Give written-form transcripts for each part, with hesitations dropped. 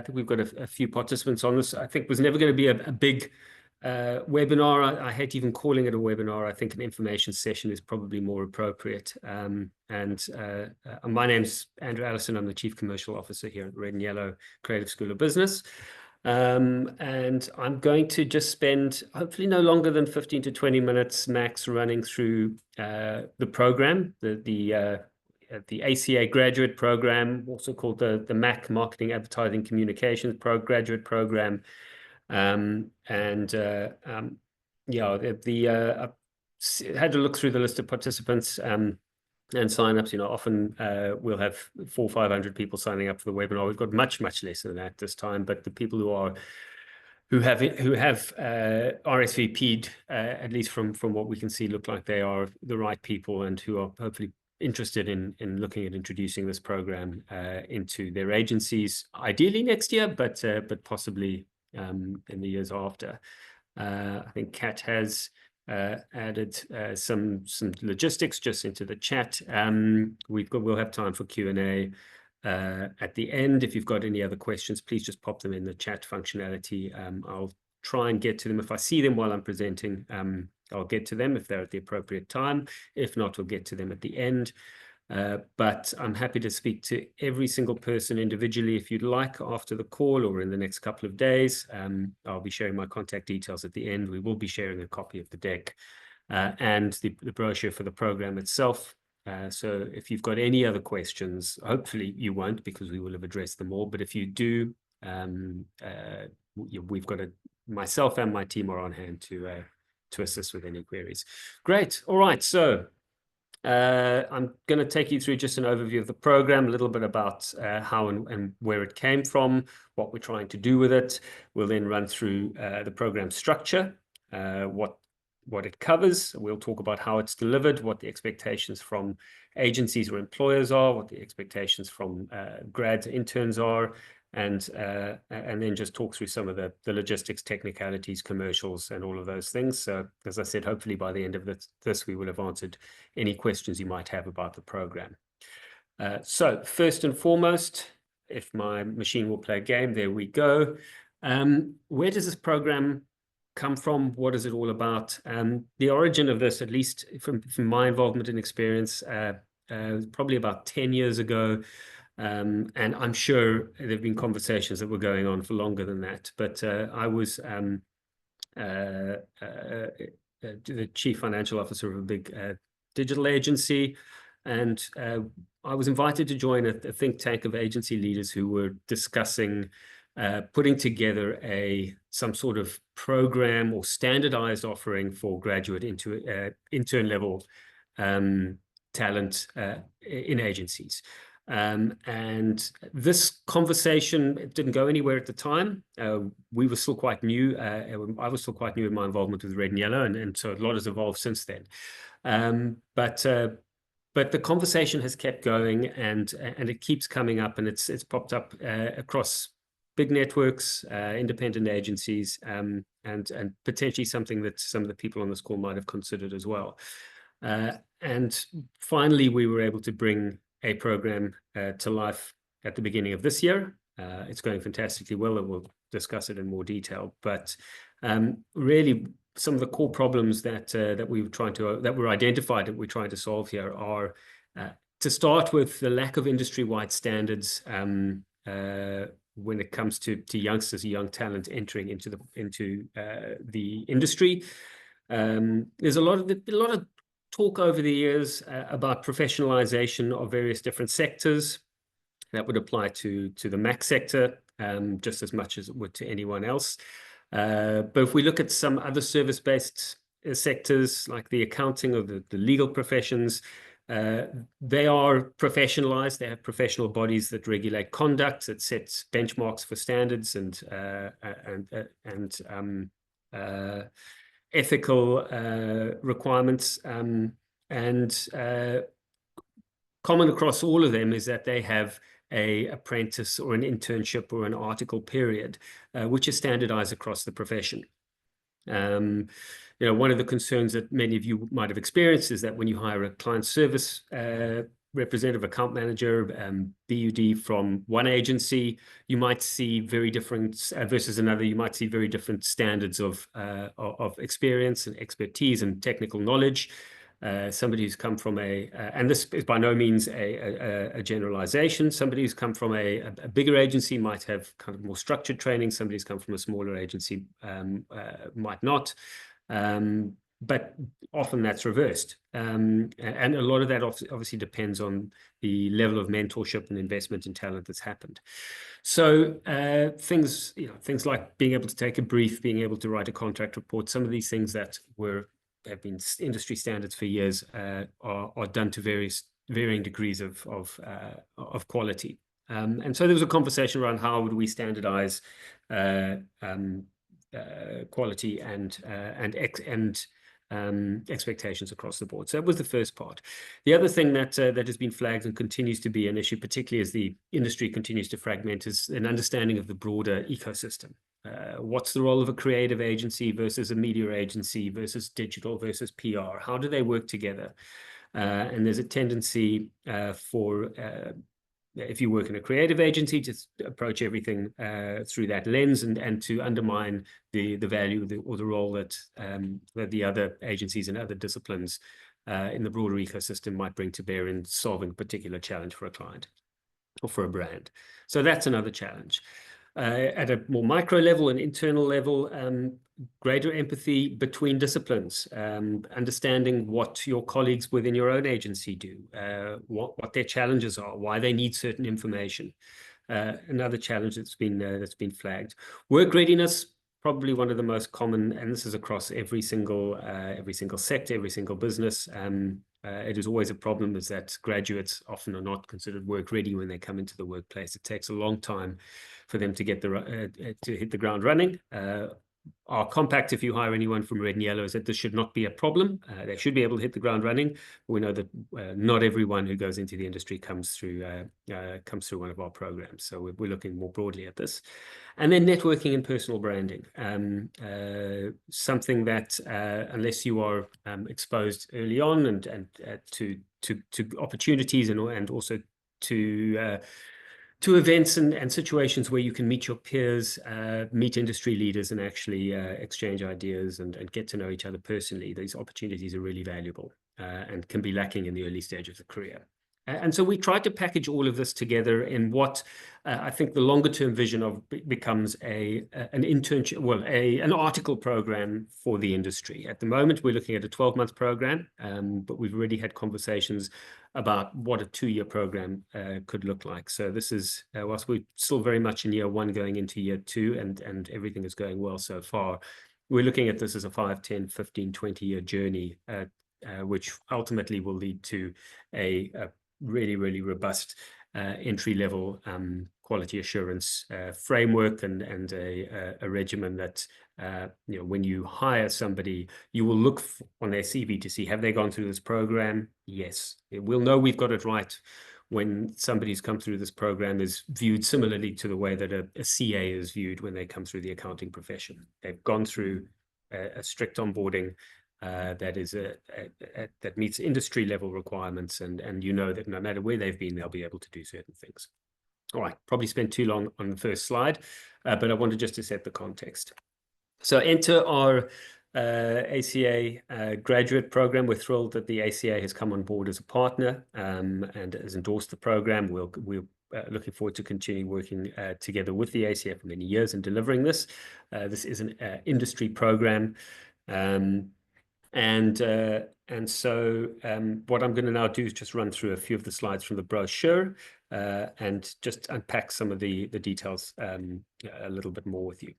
I think we've got a few participants on this. I think it was never going to be a big webinar. I hate even calling it a webinar. I think an information session is probably more appropriate. My name's Andrew Allison. I'm the Chief Commercial Officer here at Red and Yellow Creative School of Business. And I'm going to just spend hopefully no longer than 15 to 20 minutes max running through the program, the ACA graduate program, also called the MAC, Marketing, Advertising, Communications graduate program. I had to look through the list of participants and signups. Often we'll have 400 or 500 people signing up for the webinar. We've got much less than that this time, but the people who have RSVP'd, at least from what we can see, look like they are the right people and who are hopefully interested in looking at introducing this program into their agencies, ideally next year, but possibly in the years after. I think Kat has added some logistics just into the chat. We'll have time for Q&A at the end. If you've got any other questions, please just pop them in the chat functionality. I'll try and get to them. If I see them while I'm presenting, I'll get to them if they're at the appropriate time. If not, we'll get to them at the end. But I'm happy to speak to every single person individually if you'd like after the call or in the next couple of days. I'll be sharing my contact details at the end. We will be sharing a copy of the deck and the brochure for the program itself. So if you've got any other questions, hopefully you won't, because we will have addressed them all. But if you do, we've got myself and my team are on hand to assist with any queries. Great. All right. So I'm going to take you through just an overview of the program, a little bit about how and where it came from, what we're trying to do with it. We'll then run through the program structure, what it covers. We'll talk about how it's delivered, what the expectations from agencies or employers are, what the expectations from grads, interns are, and then just talk through some of the logistics, technicalities, commercials, and all of those things. So, as I said, hopefully by the end of this, we will have answered any questions you might have about the program. So, first and foremost, if my machine will play a game, there we go. Where does this program come from? What is it all about? The origin of this, at least from my involvement and experience, probably about 10 years ago. And I'm sure there have been conversations that were going on for longer than that. But I was the chief financial officer of a big digital agency. And I was invited to join a think tank of agency leaders who were discussing putting together some sort of program or standardized offering for graduate intern level talent in agencies. And this conversation didn't go anywhere at the time. We were still quite new. I was still quite new in my involvement with Red and Yellow, and so a lot has evolved since then. But the conversation has kept going, and it keeps coming up, and it's popped up across big networks, independent agencies, and potentially something that some of the people on this call might have considered as well. And finally, we were able to bring a program to life at the beginning of this year. It's going fantastically well, and we'll discuss it in more detail. But really, some of the core problems that were identified that we're trying to solve here are to start with the lack of industry-wide standards when it comes to youngsters, young talent entering into the industry. There's a lot of talk over the years about professionalization of various different sectors. That would apply to the MAC sector just as much as it would to anyone else. But if we look at some other service-based sectors like the accounting or the legal professions, they are professionalized. They have professional bodies that regulate conduct, that sets benchmarks for standards and ethical requirements, and common across all of them is that they have an apprentice or an internship or an article period, which is standardized across the profession. One of the concerns that many of you might have experienced is that when you hire a client service representative account manager, BUD from one agency, you might see very different versus another. You might see very different standards of experience and expertise and technical knowledge. Somebody who's come from and this is by no means a generalization. Somebody who's come from a bigger agency might have kind of more structured training. Somebody who's come from a smaller agency might not. But often that's reversed. And a lot of that obviously depends on the level of mentorship and investment in talent that's happened. So things like being able to take a brief, being able to write a contract report, some of these things that have been industry standards for years are done to varying degrees of quality. And so there was a conversation around how would we standardize quality and expectations across the board. So that was the first part. The other thing that has been flagged and continues to be an issue, particularly as the industry continues to fragment, is an understanding of the broader ecosystem. What's the role of a creative agency versus a media agency versus digital versus PR? How do they work together? And there's a tendency for if you work in a creative agency, to approach everything through that lens and to undermine the value or the role that the other agencies and other disciplines in the broader ecosystem might bring to bear in solving a particular challenge for a client or for a brand. So that's another challenge. At a more micro level and internal level, greater empathy between disciplines, understanding what your colleagues within your own agency do, what their challenges are, why they need certain information. Another challenge that's been flagged. Work readiness, probably one of the most common, and this is across every single sector, every single business. It is always a problem is that graduates often are not considered work ready when they come into the workplace. It takes a long time for them to get to hit the ground running. Our compact, if you hire anyone from Red and Yellow, is that this should not be a problem. They should be able to hit the ground running. We know that not everyone who goes into the industry comes through one of our programs. So we're looking more broadly at this. And then networking and personal branding, something that unless you are exposed early on and to opportunities and also to events and situations where you can meet your peers, meet industry leaders, and actually exchange ideas and get to know each other personally. These opportunities are really valuable and can be lacking in the early stage of the career. And so we tried to package all of this together in what I think the longer term vision of becomes an internship, well, an article program for the industry. At the moment, we're looking at a 12-month program, but we've already had conversations about what a 2-year program could look like. So this is, whilst we're still very much in year 1 going into year 2 and everything is going well so far, we're looking at this as a 5, 10, 15, 20-year journey, which ultimately will lead to a really, really robust entry-level quality assurance framework and a regimen that, when you hire somebody, you will look on their CV to see, have they gone through this program? Yes. We'll know we've got it right when somebody's come through this program is viewed similarly to the way that a CA is viewed when they come through the accounting profession. They've gone through a strict onboarding that meets industry level requirements, and that no matter where they've been, they'll be able to do certain things. All right, probably spent too long on the first slide, but I wanted just to set the context. So enter our ACA graduate program. We're thrilled that the ACA has come on board as a partner and has endorsed the program. We're looking forward to continue working together with the ACA for many years in delivering this. This is an industry program. And so what I'm going to now do is just run through a few of the slides from the brochure and just unpack some of the details a little bit more with you.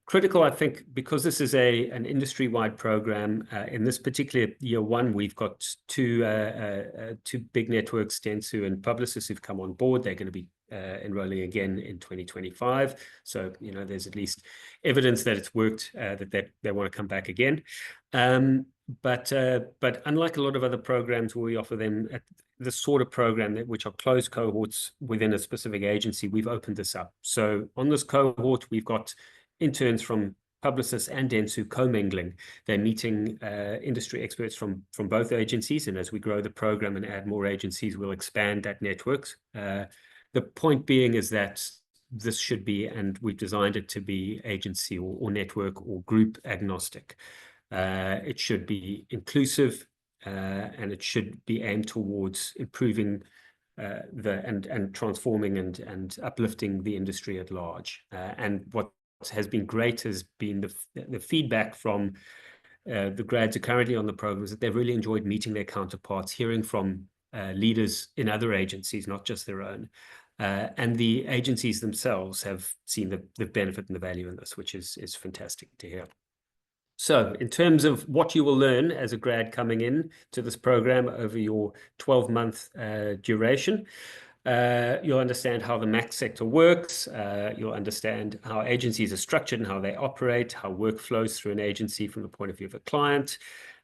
Critical, I think, because this is an industry-wide program. In this particular year 1, we've got two big networks, Dentsu and Publicis, who've come on board. They're going to be enrolling again in 2025. So, there's at least evidence that it's worked, that they want to come back again. But unlike a lot of other programs where we offer them the sort of program which are closed cohorts within a specific agency, we've opened this up. So on this cohort, we've got interns from Publicis and Dentsu co-mingling. They're meeting industry experts from both agencies, and as we grow the program and add more agencies, we'll expand that network. The point being is that this should be, and we've designed it to be, agency or network or group agnostic. It should be inclusive, and it should be aimed towards improving and transforming and uplifting the industry at large. And what has been great has been the feedback from the grads who are currently on the program, is that they've really enjoyed meeting their counterparts, hearing from leaders in other agencies, not just their own. And the agencies themselves have seen the benefit and the value in this, which is fantastic to hear. So in terms of what you will learn as a grad coming in to this program over your 12-month duration, you'll understand how the MAC sector works. You'll understand how agencies are structured and how they operate, how work flows through an agency from the point of view of a client.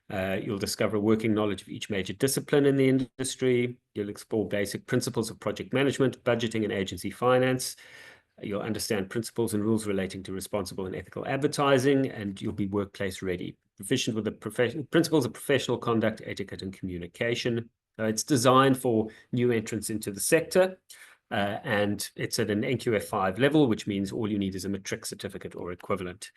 You'll discover a working knowledge of each major discipline in the industry. You'll explore basic principles of project management, budgeting, and agency finance. You'll understand principles and rules relating to responsible and ethical advertising, and you'll be workplace ready. Proficient with the principles of professional conduct, etiquette, and communication. It's designed for new entrants into the sector, and it's at an NQF5 level, which means all you need is a matric certificate or equivalent.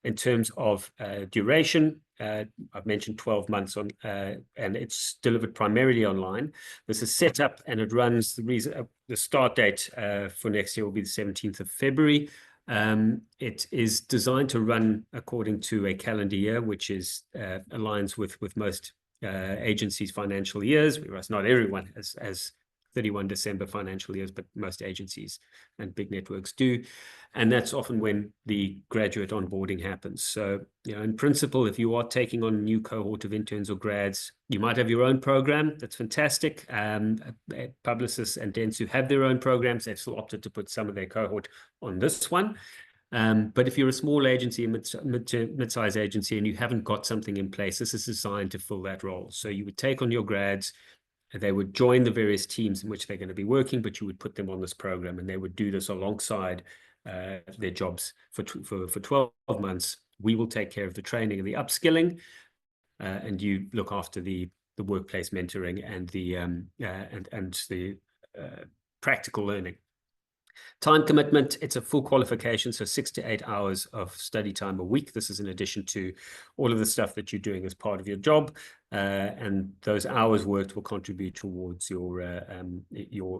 In terms of duration, I've mentioned 12 months on, and it's delivered primarily online. This is set up and it runs. The start date for next year will be the 17th of February. It is designed to run according to a calendar year, which is aligns with most agencies' financial years. Whereas not everyone has 31 December financial years, but most agencies and big networks do. And that's often when the graduate onboarding happens. So, in principle, if you are taking on a new cohort of interns or grads, you might have your own program. That's fantastic. Publicis and Dentsu have their own programs. They've still opted to put some of their cohort on this one. But if you're a small agency, a mid-size agency, and you haven't got something in place, this is designed to fill that role. So you would take on your grads. They would join the various teams in which they're going to be working, but you would put them on this program, and they would do this alongside their jobs for 12 months. We will take care of the training and the upskilling, and you look after the workplace mentoring and the practical learning. Time commitment, it's a full qualification, so 6 to 8 hours of study time a week. This is in addition to all of the stuff that you're doing as part of your job, and those hours worked will contribute towards your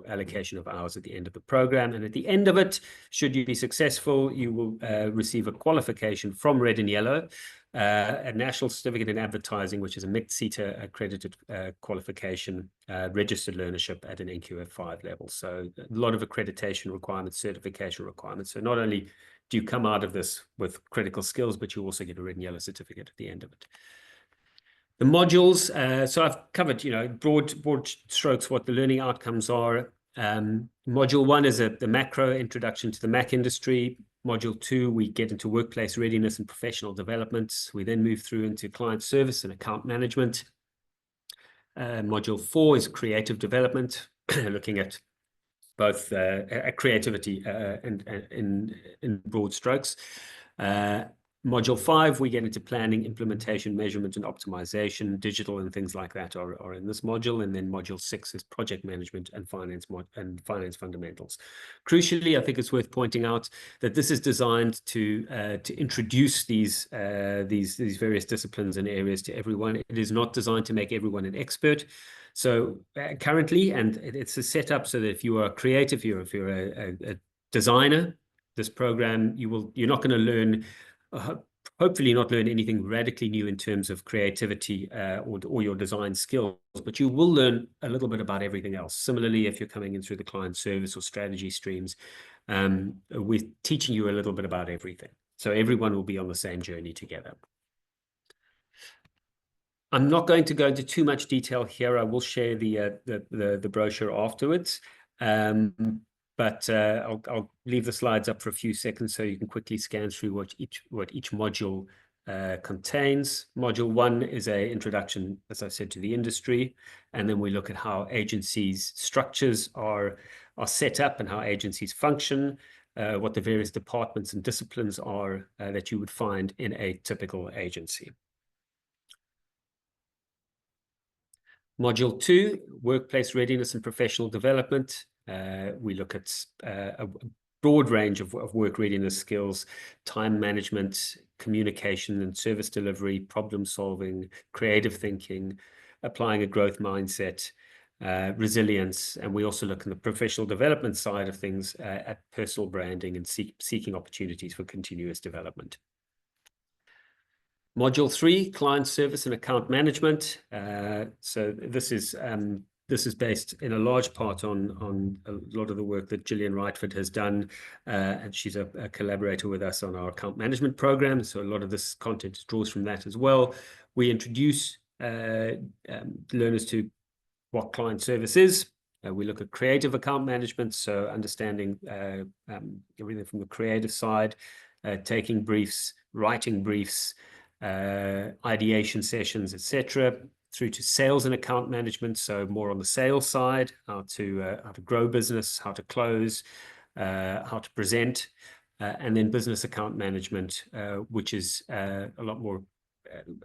allocation of hours at the end of the program. And at the end of it, should you be successful, you will receive a qualification from Red and Yellow, a national certificate in advertising, which is a MICTA accredited qualification, registered learnership at an NQF5 level. So a lot of accreditation requirements, certification requirements. So not only do you come out of this with critical skills, but you also get a Red and Yellow certificate at the end of it. The modules, so I've covered, broad strokes what the learning outcomes are. Module 1 is the macro introduction to the Mac industry. Module 2, we get into workplace readiness and professional development. We then move through into client service and account management. Module 4 is creative development, looking at both creativity and in broad strokes. Module 5, we get into planning, implementation, measurement, and optimization. Digital and things like that are in this module. And then module 6 is project management and finance fundamentals. Crucially, I think it's worth pointing out that this is designed to introduce these various disciplines and areas to everyone. It is not designed to make everyone an expert. So currently, and it's a setup so that if you are creative, if you're a designer, this program, you're not going to learn. Hopefully not learn anything radically new in terms of creativity or your design skills, but you will learn a little bit about everything else. Similarly, if you're coming in through the client service or strategy streams, we're teaching you a little bit about everything. So everyone will be on the same journey together. I'm not going to go into too much detail here. I will share the brochure afterwards. But I'll leave the slides up for a few seconds so you can quickly scan through what each module contains. Module 1 is an introduction, as I said, to the industry, and then we look at how agencies' structures are set up and how agencies function. what the various departments and disciplines are that you would find in a typical agency. Module 2, workplace readiness and professional development. We look at a broad range of work readiness skills, time management, communication and service delivery, problem solving, creative thinking, applying a growth mindset, resilience. And we also look in the professional development side of things at personal branding and seeking opportunities for continuous development. Module 3, client service and account management. So this is based in a large part on a lot of the work that Gillian Rightford has done, and she's a collaborator with us on our account management program. So a lot of this content draws from that as well. We introduce learners to what client service is. We look at creative account management, so understanding everything from the creative side, taking briefs, writing briefs, ideation sessions, etc., through to sales and account management, so more on the sales side, how to grow business, how to close, how to present, and then business account management, which is a lot more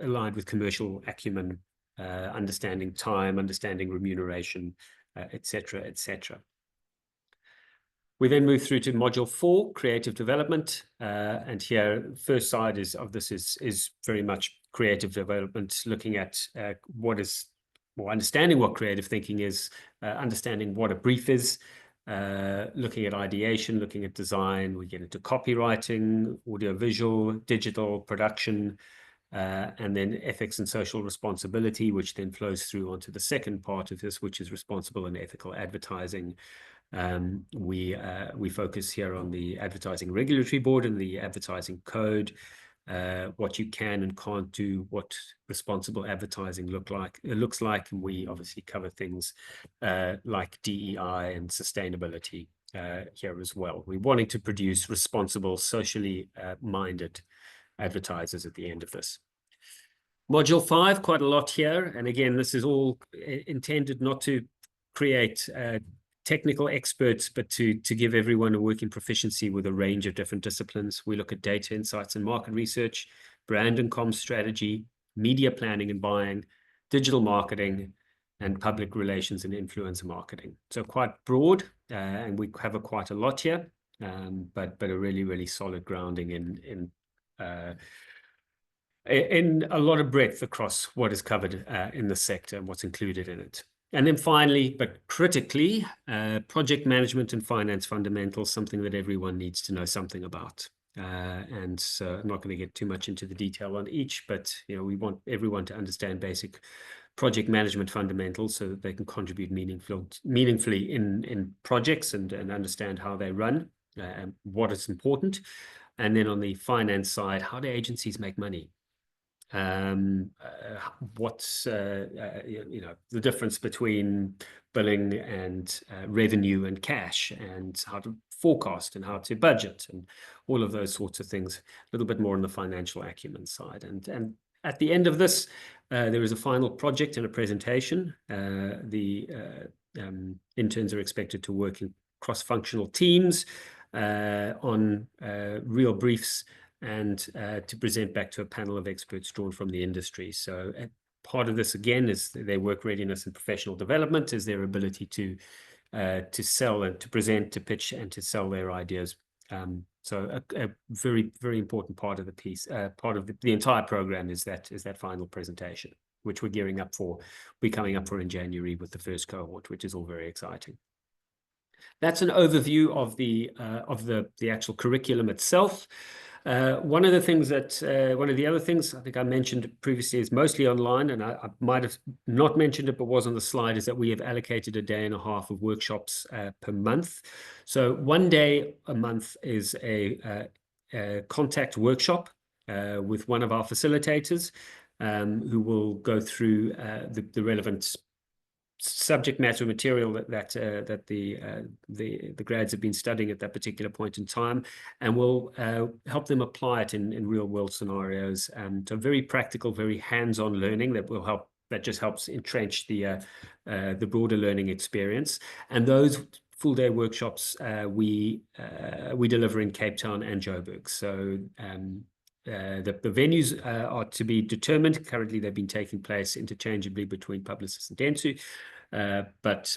aligned with commercial acumen, understanding time, understanding remuneration, etc., etc. We then move through to module 4, creative development. And here, first side of this is very much creative development, looking at understanding what creative thinking is, understanding what a brief is, looking at ideation, looking at design. We get into copywriting, audiovisual, digital production, and then ethics and social responsibility, which then flows through onto the second part of this, which is responsible and ethical advertising. We focus here on the Advertising Regulatory Board and the Advertising Code, what you can and can't do, what responsible advertising looks like, and we obviously cover things like DEI and sustainability here as well. We're wanting to produce responsible, socially minded advertisers at the end of this. Module 5, quite a lot here, and again, this is all intended not to create technical experts, but to give everyone a working proficiency with a range of different disciplines. We look at data insights and market research, brand and comm strategy, media planning and buying, digital marketing, and public relations and influencer marketing. So quite broad, and we cover quite a lot here, but a really, really solid grounding in a lot of breadth across what is covered in the sector and what's included in it. And then finally, but critically, project management and finance fundamentals, something that everyone needs to know something about. And so I'm not going to get too much into the detail on each, but we want everyone to understand basic project management fundamentals so that they can contribute meaningfully in projects and understand how they run and what is important. And then on the finance side, how do agencies make money? What's the difference between billing and revenue and cash, and how to forecast and how to budget and all of those sorts of things, a little bit more on the financial acumen side. And at the end of this, there is a final project and a presentation. The interns are expected to work in cross-functional teams on real briefs, and to present back to a panel of experts drawn from the industry. So part of this, again, is their work readiness and professional development, is their ability to sell and to present, to pitch, and to sell their ideas. So a very, very important part of the piece, part of the entire program is that final presentation, which we're gearing up for. We're coming up for in January with the first cohort, which is all very exciting. That's an overview of the actual curriculum itself. One of the other things I think I mentioned previously is mostly online, and I might have not mentioned it, but was on the slide, is that we have allocated a day and a half of workshops per month. So 1 day a month is a contact workshop with one of our facilitators who will go through the relevant subject matter material that the grads have been studying at that particular point in time, and we'll help them apply it in real world scenarios. So very practical, very hands-on learning that just helps entrench the broader learning experience. And those full day workshops we deliver in Cape Town and Joburg. So the venues are to be determined. Currently, they've been taking place interchangeably between Publicis and Dentsu, but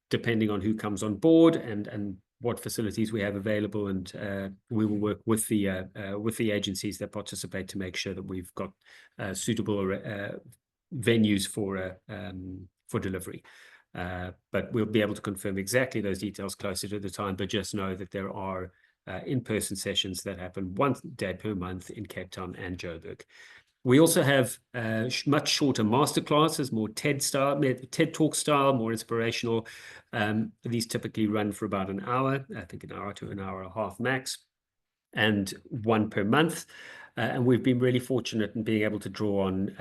depending on who comes on board and what facilities we have available, and we will work with the agencies that participate to make sure that we've got suitable venues for delivery. But we'll be able to confirm exactly those details closer to the time, but just know that there are in-person sessions that happen 1 day per month in Cape Town and Joburg. We also have much shorter masterclasses, more TED Talk style, more inspirational. These typically run for about an hour, I think an hour to an hour and a half max, and 1 per month. And we've been really fortunate in being able to draw on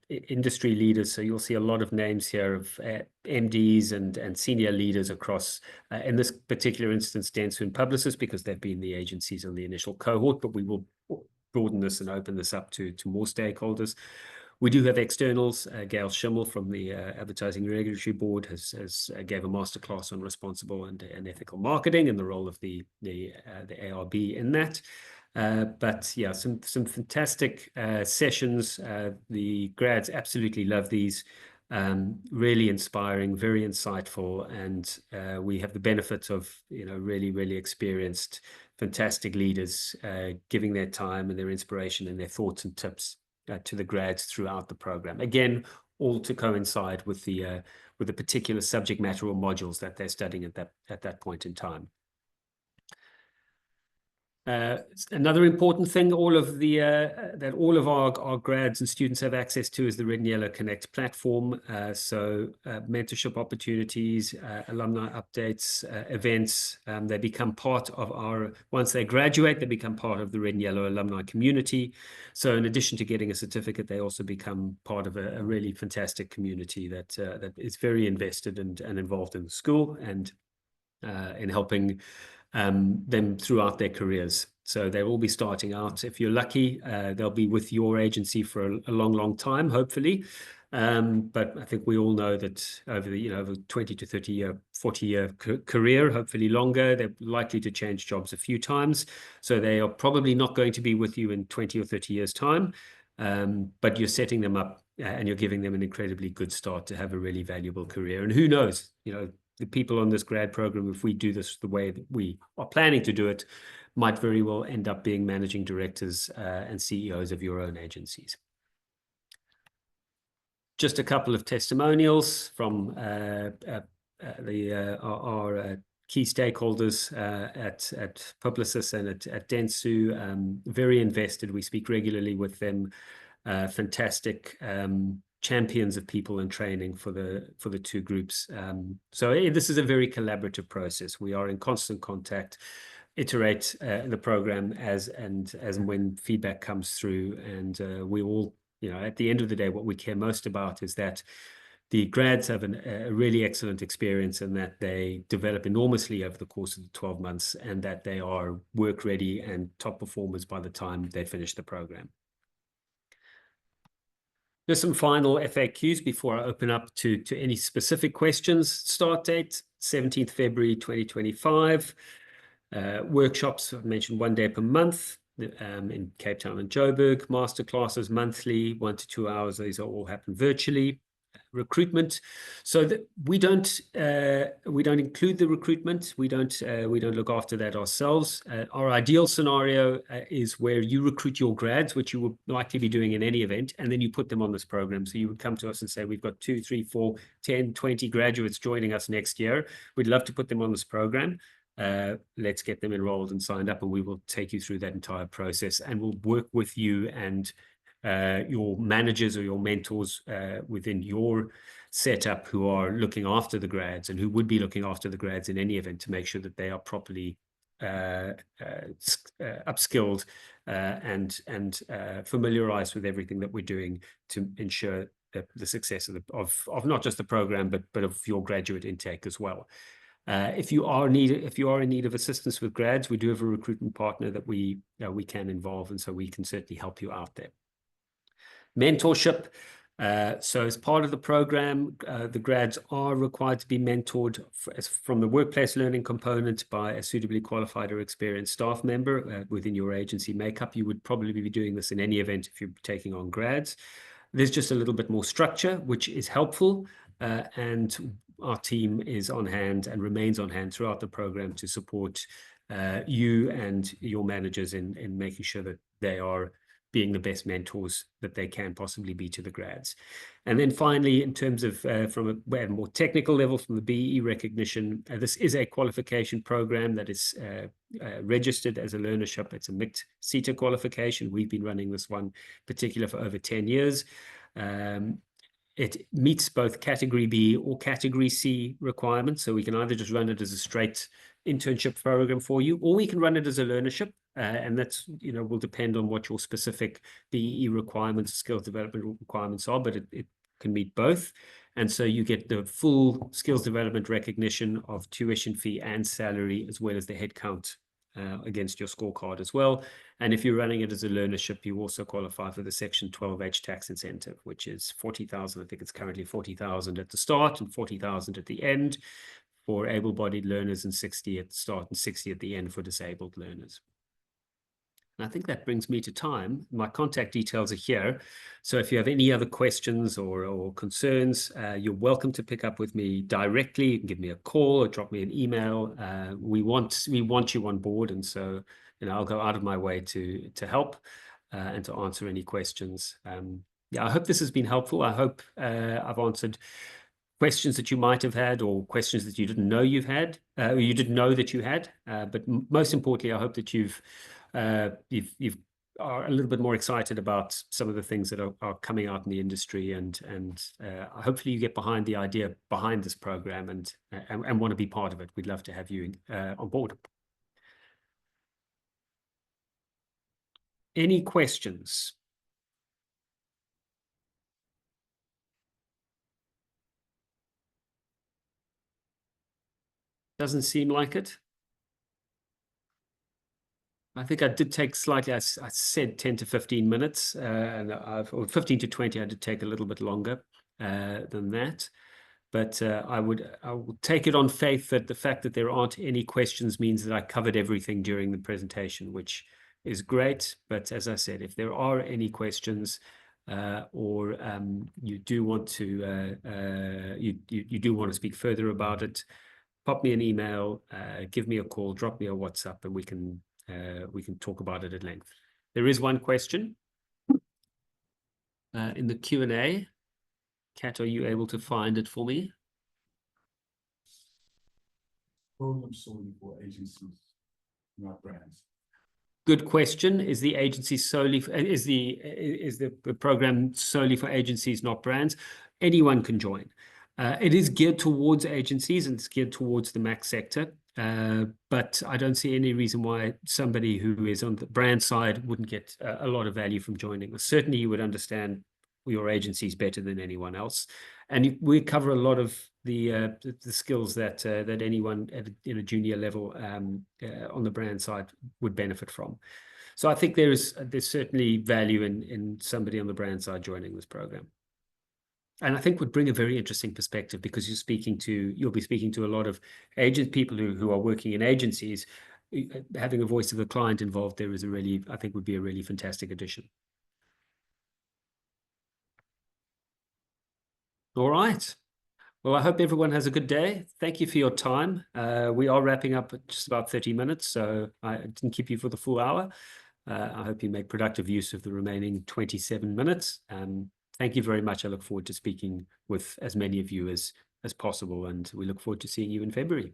industry leaders. So you'll see a lot of names here of MDs and senior leaders across, in this particular instance, Dentsu and Publicis, because they've been the agencies on the initial cohort, but we will broaden this and open this up to more stakeholders. We do have externals. Gail Schimmel from the Advertising Regulatory Board has gave a masterclass on responsible and ethical marketing and the role of the ARB in that. But yeah, some fantastic sessions. The grads absolutely love these. Really inspiring, very insightful, and we have the benefit of really experienced, fantastic leaders giving their time and their inspiration and their thoughts and tips to the grads throughout the program. Again, all to coincide with the particular subject matter or modules that they're studying at that point in time. Another important thing, all of our grads and students have access to is the Red and Yellow Connect platform. So mentorship opportunities, alumni updates, events. They become part of once they graduate, they become part of the Red and Yellow alumni community. So in addition to getting a certificate, they also become part of a really fantastic community that is very invested and involved in the school and in helping them throughout their careers. So they will be starting out. If you're lucky, they'll be with your agency for a long time, hopefully. But I think we all know that over over 20 to 30 year, 40-year career, hopefully longer, they're likely to change jobs a few times. So they are probably not going to be with you in 20 or 30 years time. But you're setting them up and you're giving them an incredibly good start to have a really valuable career. And who knows, the people on this grad program, if we do this the way that we are planning to do it, might very well end up being managing directors and CEOs of your own agencies. Just a couple of testimonials from our key stakeholders at Publicis and at Dentsu. Very invested. We speak regularly with them. Fantastic champions of people in training for the two groups. So this is a very collaborative process. We are in constant contact, iterate the program as and when feedback comes through, and we all, at the end of the day, what we care most about is that the grads have a really excellent experience and that they develop enormously over the course of the 12 months and that they are work ready and top performers by the time they finish the program. There's some final FAQs before I open up to any specific questions. Start date, 17th February 2025. Workshops, I've mentioned 1 day per month in Cape Town and Joburg. Masterclasses monthly, 1 to 2 hours. These all happen virtually. Recruitment, so that we don't include the recruitment. We don't look after that ourselves. Our ideal scenario is where you recruit your grads, which you will likely be doing in any event, and then you put them on this program. So you would come to us and say, we've got 2, 3, 4, 10, 20 graduates joining us next year. We'd love to put them on this program. Let's get them enrolled and signed up, and we will take you through that entire process, and we'll work with you and your managers or your mentors within your setup who are looking after the grads and who would be looking after the grads in any event to make sure that they are properly upskilled and familiarized with everything that we're doing to ensure that the success of not just the program but of your graduate intake as well. If you are in need of assistance with grads, we do have a recruitment partner that we can involve, and so we can certainly help you out there. Mentorship, So as part of the program, the grads are required to be mentored from the workplace learning component by a suitably qualified or experienced staff member within your agency makeup. You would probably be doing this in any event if you're taking on grads. There's just a little bit more structure, which is helpful, and our team is on hand and remains on hand throughout the program to support you and your managers in making sure that they are being the best mentors that they can possibly be to the grads. And then finally, in terms of from a more technical level, from the BE recognition, this is a qualification program that is registered as a learnership. It's a mixed CETA qualification. We've been running this one particular for over 10 years. It meets both category B or category C requirements. So we can either just run it as a straight internship program for you, or we can run it as a learnership. And that's, will depend on what your specific BE requirements, skills development requirements are, but it can meet both. And so you get the full skills development recognition of tuition fee and salary, as well as the headcount against your scorecard as well. And if you're running it as a learnership, you also qualify for the Section 12H tax incentive, which is 40,000. I think it's currently 40,000 at the start and 40,000 at the end for able-bodied learners, and 60 at the start and 60 at the end for disabled learners. And I think that brings me to time. My contact details are here. So if you have any other questions or concerns, you're welcome to pick up with me directly. You can give me a call or drop me an email. We want you on board. And so, I'll go out of my way to help and to answer any questions. Yeah, I hope this has been helpful. I hope I've answered questions that you might have had, or questions that you didn't know you've had, or you didn't know that you had. But most importantly, I hope that you've are a little bit more excited about some of the things that are coming out in the industry, and hopefully you get behind the idea behind this program and want to be part of it. We'd love to have you on board. Any questions? Doesn't seem like it. I think I did take slightly, I said 10 to 15 minutes, or 15 to 20, I did take a little bit longer than that. But I will take it on faith that the fact that there aren't any questions means that I covered everything during the presentation, which is great. But as I said, if there are any questions, or you do want to you do want to speak further about it, pop me an email, give me a call, drop me a WhatsApp, and we can talk about it at length. There is one question in the Q&A. Kat, are you able to find it for me? Program solely for agencies, not brands. Good question. Is the agency solely is the program solely for agencies, not brands? Anyone can join. It is geared towards agencies and it's geared towards the max sector. But I don't see any reason why somebody who is on the brand side wouldn't get a lot of value from joining. Certainly, you would understand your agencies better than anyone else, and we cover a lot of the skills that anyone in a junior level on the brand side would benefit from. So I think there's certainly value in somebody on the brand side joining this program. And I think would bring a very interesting perspective, because you'll be speaking to a lot of people who are working in agencies. Having a voice of the client involved there is I think would be a really fantastic addition. All right. Well, I hope everyone has a good day. Thank you for your time. We are wrapping up at just about 30 minutes, so I didn't keep you for the full hour. I hope you make productive use of the remaining 27 minutes. Thank you very much. I look forward to speaking with as many of you as possible, and we look forward to seeing you in February.